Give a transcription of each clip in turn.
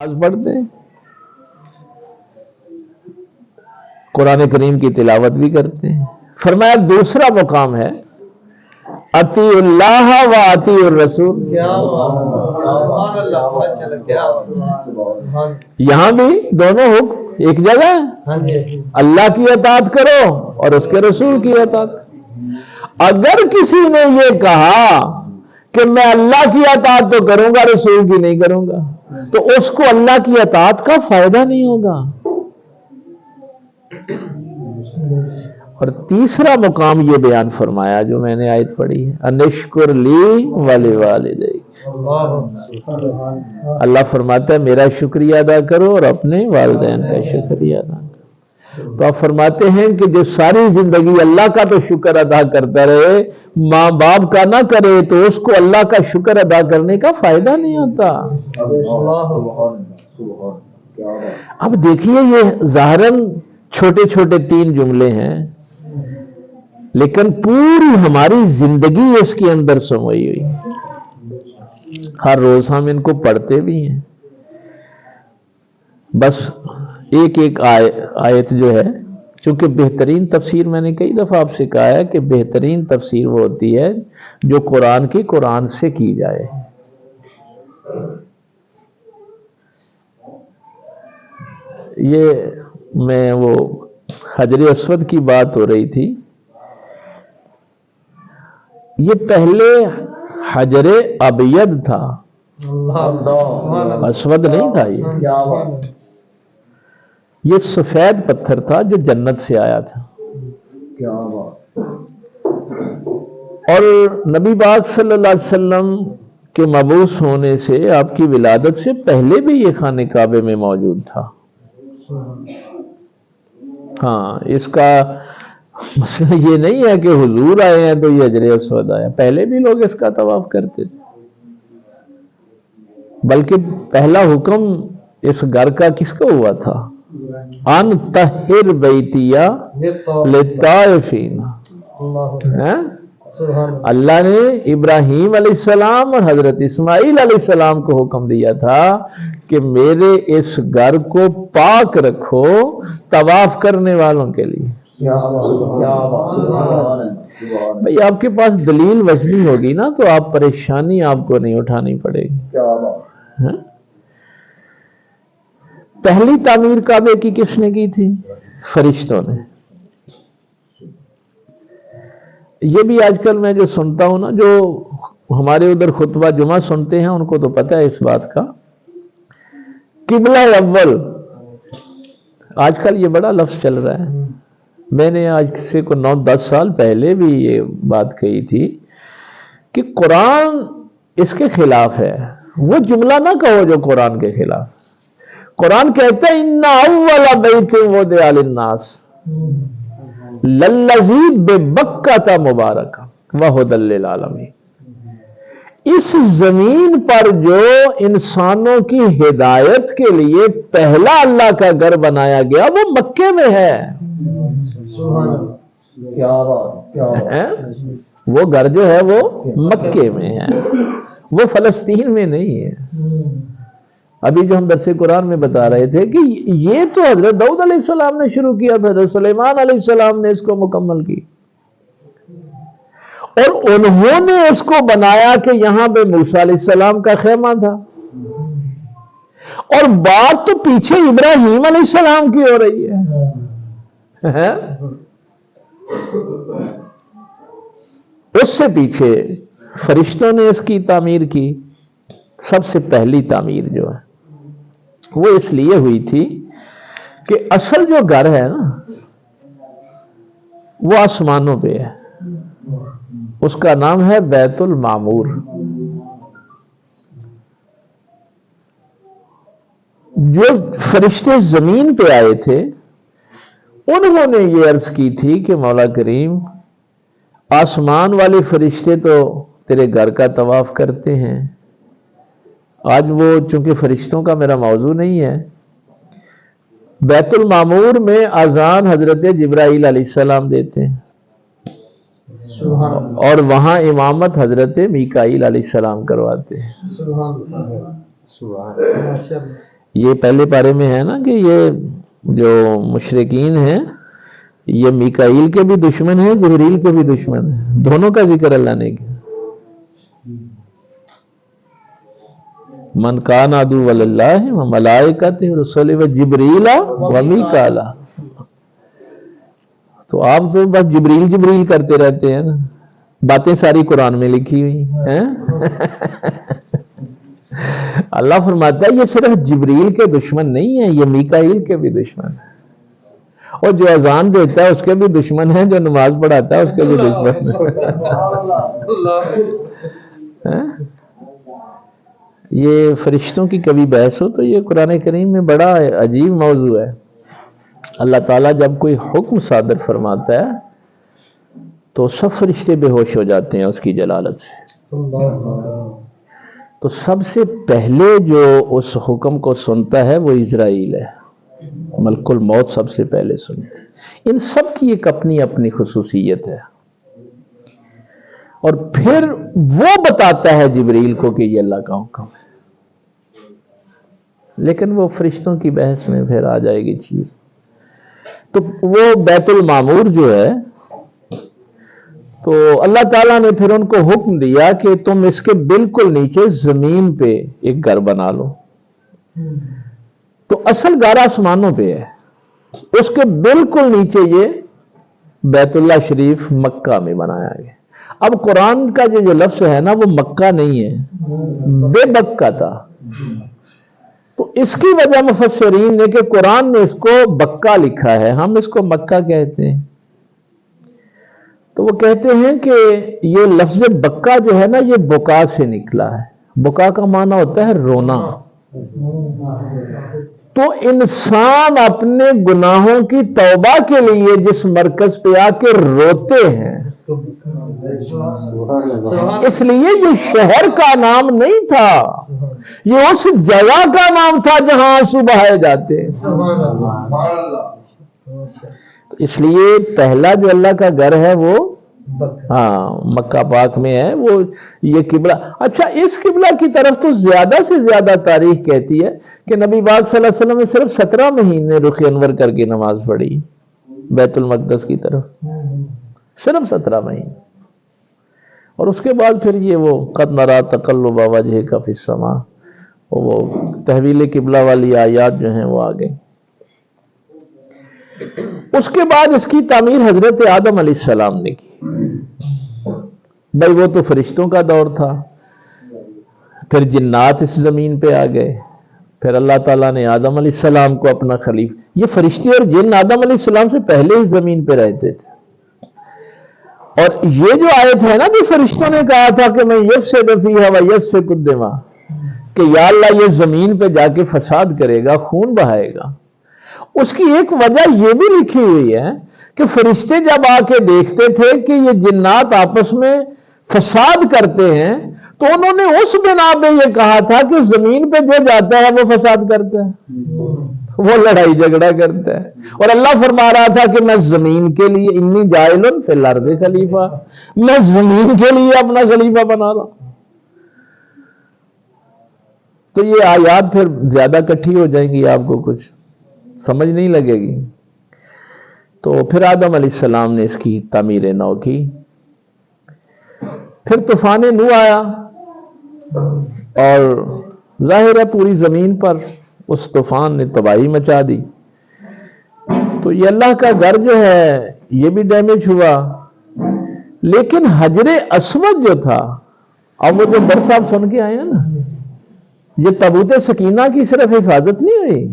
نماز پڑھتے ہیں، قرآن کریم کی تلاوت بھی کرتے ہیں۔ فرمایا دوسرا مقام ہے اطیع اللہ و اطیع الرسول۔ یہاں بھی دونوں حکم ایک جگہ ہے، اللہ کی اطاعت کرو اور اس کے رسول کی اطاعت کرو۔ اگر کسی نے یہ کہا کہ میں اللہ کی اطاعت تو کروں گا رسول کی نہیں کروں گا، تو اس کو اللہ کی اطاعت کا فائدہ نہیں ہوگا۔ اور تیسرا مقام یہ بیان فرمایا جو میں نے آیت پڑھی ہے، انشکر لی ولوالدیک۔ اللہ فرماتا ہے میرا شکریہ ادا کرو اور اپنے والدین کا شکریہ ادا کرو۔ تو آپ فرماتے ہیں کہ جو ساری زندگی اللہ کا تو شکر ادا کرتا رہے، ماں باپ کا نہ کرے تو اس کو اللہ کا شکر ادا کرنے کا فائدہ نہیں ہوتا۔ اب دیکھیے یہ ظاہراً چھوٹے چھوٹے 3 جملے ہیں، لیکن پوری ہماری زندگی اس کے اندر سموئی ہوئی۔ ہر روز ہم ان کو پڑھتے بھی ہیں۔ بس ایک ایک آیت جو ہے، چونکہ بہترین تفسیر میں نے کئی دفعہ آپ سے کہا ہے کہ بہترین تفسیر وہ ہوتی ہے جو قرآن کی قرآن سے کی جائے۔ یہ میں وہ حجر اسود کی بات ہو رہی تھی، یہ پہلے حجر ابید تھا، اسود نہیں تھا۔ یہ سفید پتھر تھا جو جنت سے آیا تھا، اور نبی پاک صلی اللہ علیہ وسلم کے مبعوث ہونے سے، آپ کی ولادت سے پہلے بھی یہ خانہ کعبے میں موجود تھا۔ ہاں، اس کا مسئلہ یہ نہیں ہے کہ حضور آئے ہیں تو یہ حجر اسود آیا، پہلے بھی لوگ اس کا طواف کرتے تھے، بلکہ پہلا حکم اس گھر کا کس کو ہوا تھا؟ ان طہر بیتیا للطائفین۔ اللہ نے ابراہیم علیہ السلام اور حضرت اسماعیل علیہ السلام کو حکم دیا تھا کہ میرے اس گھر کو پاک رکھو طواف کرنے والوں کے لیے۔ بھئی آپ کے پاس دلیل وزنی ہوگی نا تو آپ پریشانی آپ کو نہیں اٹھانی پڑے گی۔ پہلی تعمیر کعبے کی کس نے کی تھی؟ فرشتوں نے۔ یہ بھی آج کل میں جو سنتا ہوں نا، جو ہمارے ادھر خطبہ جمعہ سنتے ہیں ان کو تو پتہ ہے اس بات کا، قبلہ اول، آج کل یہ بڑا لفظ چل رہا ہے۔ میں نے آج سے کو 9-10 سال پہلے بھی یہ بات کہی تھی کہ قرآن اس کے خلاف ہے۔ وہ جملہ نہ کہو جو قرآن کے خلاف۔ قرآن کہتا ہے ان اول بیت وضع للناس للذی ببکۃ مبارکہ وہدی للعالمین۔ اس زمین پر جو انسانوں کی ہدایت کے لیے پہلا اللہ کا گھر بنایا گیا وہ مکے میں ہے۔ وہ گھر جو ہے وہ مکے میں ہے، وہ فلسطین میں نہیں ہے۔ ابھی جو ہم درس قرآن میں بتا رہے تھے کہ یہ تو حضرت داؤد علیہ السلام نے شروع کیا تھا، حضرت سلیمان علیہ السلام نے اس کو مکمل کی، اور انہوں نے اس کو بنایا کہ یہاں پہ موسیٰ علیہ السلام کا خیمہ تھا، اور بات تو پیچھے ابراہیم علیہ السلام کی ہو رہی ہے۔ اس سے پیچھے فرشتوں نے اس کی تعمیر کی۔ سب سے پہلی تعمیر جو ہے وہ اس لیے ہوئی تھی کہ اصل جو گھر ہے نا وہ آسمانوں پہ ہے، اس کا نام ہے بیت المعمور۔ جو فرشتے زمین پہ آئے تھے انہوں نے یہ عرض کی تھی کہ مولا کریم، آسمان والے فرشتے تو تیرے گھر کا طواف کرتے ہیں، آج وہ چونکہ فرشتوں کا میرا موضوع نہیں ہے، بیت المعمور میں اذان حضرت جبرائیل علیہ السلام دیتے ہیں، اور وہاں امامت حضرت میکائیل علیہ السلام کرواتے ہیں۔ یہ پہلے پارے میں ہے نا کہ یہ جو مشرکین ہیں یہ میکائیل کے بھی دشمن ہیں، جبریل کے بھی دشمن ہیں، دونوں کا ذکر اللہ نے کیا. من کان عدو للہ و ملائکتہ رسول و جبریل و میکائیل. تو آپ تو بس جبریل جبریل کرتے رہتے ہیں نا، باتیں ساری قرآن میں لکھی ہوئی ہیں. اللہ فرماتا ہے یہ صرف جبریل کے دشمن نہیں ہیں، یہ میکائیل کے بھی دشمن ہیں، اور جو اذان دیتا ہے اس کے بھی دشمن ہیں، جو نماز پڑھاتا ہے اس کے بھی دشمن ہیں. یہ فرشتوں کی کبھی بحث ہو تو یہ قرآن کریم میں بڑا عجیب موضوع ہے. اللہ تعالیٰ جب کوئی حکم صادر فرماتا ہے تو سب فرشتے بے ہوش ہو جاتے ہیں اس کی جلالت سے. تو سب سے پہلے جو اس حکم کو سنتا ہے وہ اسرائیل ہے، ملک الموت سب سے پہلے سنتے. ان سب کی ایک اپنی اپنی خصوصیت ہے، اور پھر وہ بتاتا ہے جبریل کو کہ یہ اللہ کا حکم ہے. لیکن وہ فرشتوں کی بحث میں پھر آ جائے گی چیز. تو وہ بیت المعمور جو ہے، تو اللہ تعالیٰ نے پھر ان کو حکم دیا کہ تم اس کے بالکل نیچے زمین پہ ایک گھر بنا لو. تو اصل گھر آسمانوں پہ ہے، اس کے بالکل نیچے یہ بیت اللہ شریف مکہ میں بنایا گیا. اب قرآن کا جو لفظ ہے نا وہ مکہ نہیں ہے، بے بکہ تھا. تو اس کی وجہ مفسرین نے کہ قرآن نے اس کو بکہ لکھا ہے، ہم اس کو مکہ کہتے ہیں. تو وہ کہتے ہیں کہ یہ لفظ بکہ جو ہے نا یہ بکا سے نکلا ہے. بکا کا معنی ہوتا ہے رونا. تو انسان اپنے گناہوں کی توبہ کے لیے جس مرکز پہ آ کے روتے ہیں، اس لیے یہ شہر کا نام نہیں تھا، یہ اس جگہ کا نام تھا جہاں آنسو بہائے جاتے ہیں. تو اس لیے پہلا جو اللہ کا گھر ہے وہ مکہ پاک میں ہے. وہ یہ قبلہ، اچھا اس قبلہ کی طرف تو زیادہ سے زیادہ تاریخ کہتی ہے کہ نبی پاک صلی اللہ علیہ وسلم نے صرف 17 مہینے رخ انور کر کے نماز پڑھی بیت المقدس کی طرف، صرف 17 مہینے. اور اس کے بعد پھر یہ وہ قد نرا تقلب وجہک فی السماء، وہ تحویل قبلہ والی آیات جو ہیں وہ آ گئی. اس کے بعد اس کی تعمیر حضرت آدم علیہ السلام نے کی. بھائی وہ تو فرشتوں کا دور تھا، پھر جنات اس زمین پہ آ گئے، پھر اللہ تعالیٰ نے آدم علیہ السلام کو اپنا خلیفہ. یہ فرشتے اور جن آدم علیہ السلام سے پہلے اس زمین پہ رہتے تھے. اور یہ جو آیت ہے نا کہ فرشتوں نے کہا تھا کہ میں یفسد فیہا ویسفک الدماء، کہ یا اللہ یہ زمین پہ جا کے فساد کرے گا، خون بہائے گا. اس کی ایک وجہ یہ بھی لکھی ہوئی ہے کہ فرشتے جب آ کے دیکھتے تھے کہ یہ جنات آپس میں فساد کرتے ہیں تو انہوں نے اس بنا پہ یہ کہا تھا کہ زمین پہ جو جاتا ہے وہ فساد کرتا ہے، وہ لڑائی جھگڑا کرتا ہے. اور اللہ فرما رہا تھا کہ میں زمین کے لیے انی جاعل فی الارض خلیفہ، میں زمین کے لیے اپنا خلیفہ بنا رہا ہوں. تو یہ آیات پھر زیادہ کٹھی ہو جائیں گی، آپ کو کچھ سمجھ نہیں لگے گی. تو پھر آدم علیہ السلام نے اس کی تعمیر نو کی. پھر طوفان نوح آیا اور ظاہر ہے پوری زمین پر اس طوفان نے تباہی مچا دی. تو یہ اللہ کا گھر جو ہے یہ بھی ڈیمیج ہوا. لیکن حجر اسود جو تھا، اب وہ جو در صاحب سن کے آئے ہیں نا، یہ تابوت سکینہ کی صرف حفاظت نہیں ہوئی،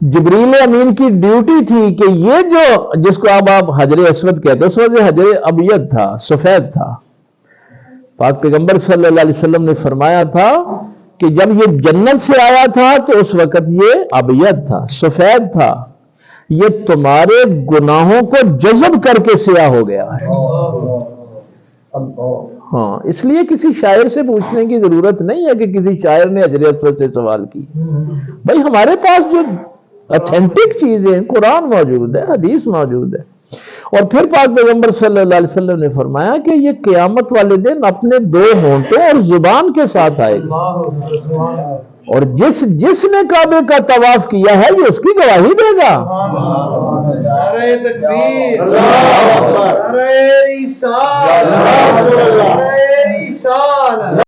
جبریل امین کی ڈیوٹی تھی کہ یہ جو جس کو اب آپ حجر اسود کہتے ہیں، اس وقت حجر ابیض تھا، سفید تھا. پاک پیغمبر صلی اللہ علیہ وسلم نے فرمایا تھا کہ جب یہ جنت سے آیا تھا تو اس وقت یہ ابیض تھا، سفید تھا، یہ تمہارے گناہوں کو جذب کر کے سیاہ ہو گیا ہے. ہاں، اس لیے کسی شاعر سے پوچھنے کی ضرورت نہیں ہے کہ کسی شاعر نے حجر اسود سے سوال کی. بھائی ہمارے پاس جو اتھینٹک چیزیں، قرآن موجود ہے، حدیث موجود ہے. اور پھر پاک پیغمبر صلی اللہ علیہ وسلم نے فرمایا کہ یہ قیامت والے دن اپنے 2 ہونٹوں اور زبان کے ساتھ آئے گا. اور جس نے کعبے کا طواف کیا ہے یہ اس کی گواہی دے گا. نعرہ تکبیر، نعرہ رسالت، نعرہ رسالت.